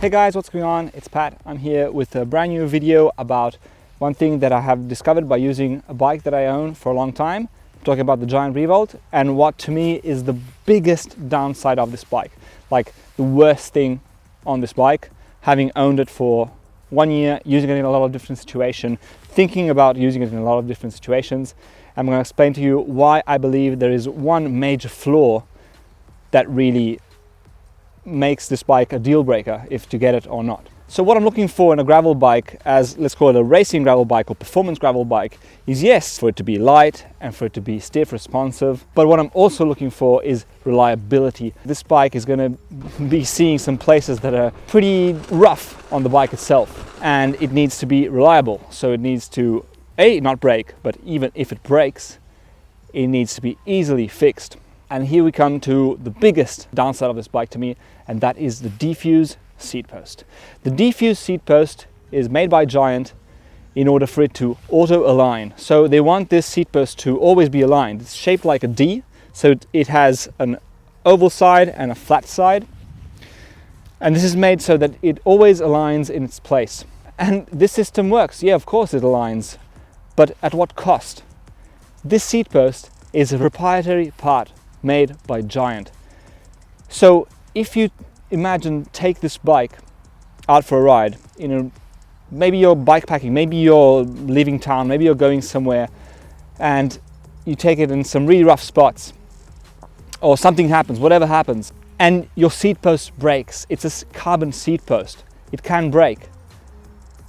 Hey guys, what's going on? It's Pat. I'm here with a brand new video about one thing that I have discovered by using a bike that I own for a long time. I'm talking about the Giant Revolt and what to me is the biggest downside of this bike. Like the worst thing on this bike, having owned it for 1 year, using it in a lot of different situations, thinking about using it in a lot of different situations. I'm going to explain to you why I believe there is one major flaw that really makes this bike a deal breaker if to get it or not. So what I'm looking for in a gravel bike, as let's call it a racing gravel bike or performance gravel bike, is yes, for it to be light and for it to be stiff, responsive. But what I'm also looking for is reliability. This bike is going to be seeing some places that are pretty rough on the bike itself, and it needs to be reliable. So it needs to, not break, but even if it breaks, it needs to be easily fixed. And here we come to the biggest downside of this bike to me, and that is the defuse seat post. The defuse seat post is made by Giant in order for it to auto-align. So they want this seat post to always be aligned. It's shaped like a D, so it has an oval side and a flat side. And this is made so that it always aligns in its place. And this system works. Yeah, of course it aligns, but at what cost? This seat post is a proprietary part made by Giant. So if you take this bike out for a ride, maybe you're bikepacking, maybe you're leaving town, maybe you're going somewhere, and you take it in some really rough spots, or something happens, whatever happens, and your seat post breaks. It's a carbon seat post. It can break.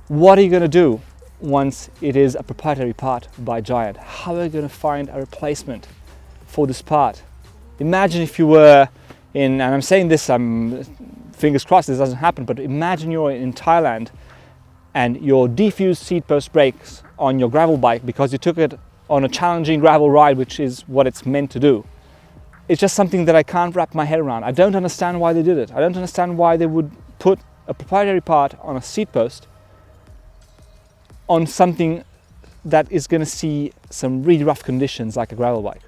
What are you going to do once it is a proprietary part by Giant? How are you going to find a replacement for this part? Imagine if you were and I'm saying this, I'm fingers crossed this doesn't happen, but imagine you're in Thailand and your defused seat post breaks on your gravel bike because you took it on a challenging gravel ride, which is what it's meant to do. It's just something that I can't wrap my head around. I don't understand why they did it. I don't understand why they would put a proprietary part on a seat post on something that is going to see some really rough conditions like a gravel bike.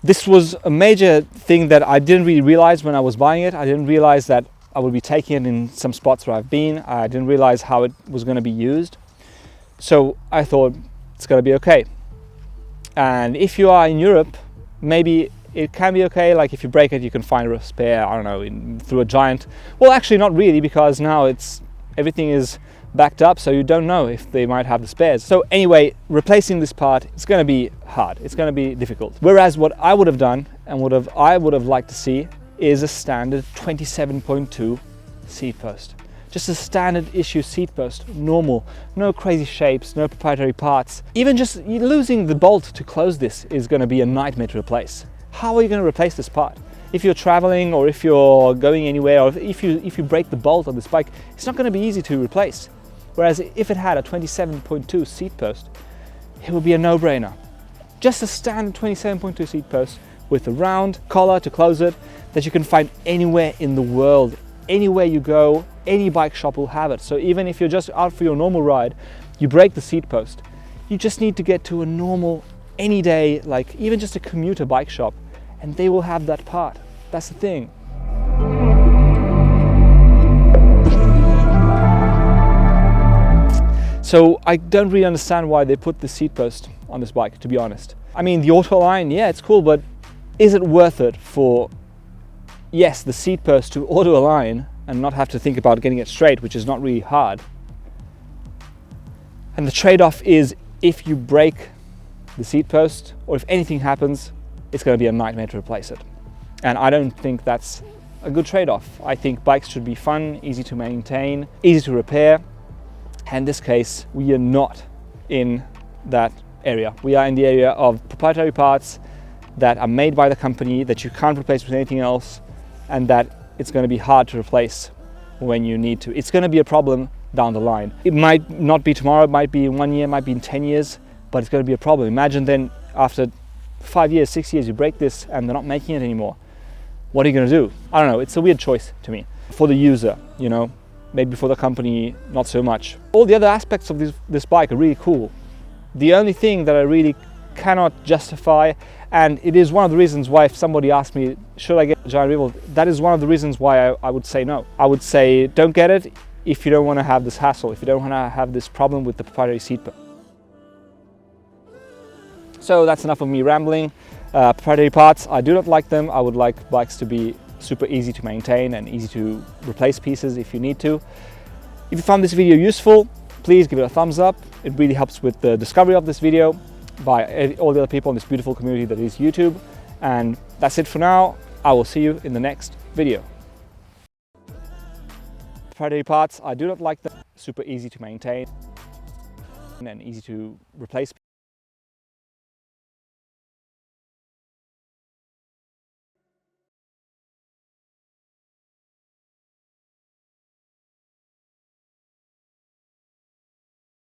This was a major thing that I didn't really realize when I was buying it. I didn't realize that I would be taking it in some spots where I've been. I didn't realize how it was going to be used. So I thought it's going to be okay. And if you are in Europe, maybe it can be okay. Like if you break it, you can find a spare, I don't know, through a Giant. Well, actually not really, because now everything is backed up, so you don't know if they might have the spares. So anyway, replacing this part, it's going to be hard. It's going to be difficult. Whereas what I would have done and I would have liked to see is a standard 27.2 seat post. Just a standard issue seat post, normal, no crazy shapes, no proprietary parts. Even just losing the bolt to close this is going to be a nightmare to replace. How are you going to replace this part? If you're traveling or if you're going anywhere, or if you break the bolt on this bike, it's not going to be easy to replace. Whereas if it had a 27.2 seat post, it would be a no-brainer. Just a standard 27.2 seat post with a round collar to close it that you can find anywhere in the world. Anywhere you go, any bike shop will have it. So even if you're just out for your normal ride, you break the seat post, you just need to get to a normal, any day, like even just a commuter bike shop, and they will have that part. That's the thing. So I don't really understand why they put the seat post on this bike, to be honest. I mean, the auto align, yeah, it's cool, but is it worth it for, yes, the seat post to auto align and not have to think about getting it straight, which is not really hard. And the trade-off is if you break the seat post or if anything happens, it's going to be a nightmare to replace it. And I don't think that's a good trade-off. I think bikes should be fun, easy to maintain, easy to repair. In this case, we are not in that area. We are in the area of proprietary parts that are made by the company that you can't replace with anything else, and that it's going to be hard to replace when you need to. It's going to be a problem down the line. It might not be tomorrow, it might be in 1 year, it might be in 10 years, but it's going to be a problem. Imagine then after 5 years, 6 years, you break this and they're not making it anymore. What are you going to do? I don't know. It's a weird choice to me. For the user, maybe for the company, not so much. All the other aspects of this bike are really cool. The only thing that I really cannot justify, and it is one of the reasons why, if somebody asks me, should I get a Giant Revolt, that is one of the reasons why I would say no. I would say don't get it if you don't want to have this hassle, if you don't want to have this problem with the proprietary seat belt. So that's enough of me rambling. Proprietary parts, I do not like them. I would like bikes to be super easy to maintain and easy to replace pieces if you need to. If you found this video useful, please give it a thumbs up. It really helps with the discovery of this video by all the other people in this beautiful community that is YouTube. And that's it for now. I will see you in the next video. Proprietary parts, I do not like them. Super easy to maintain and easy to replace.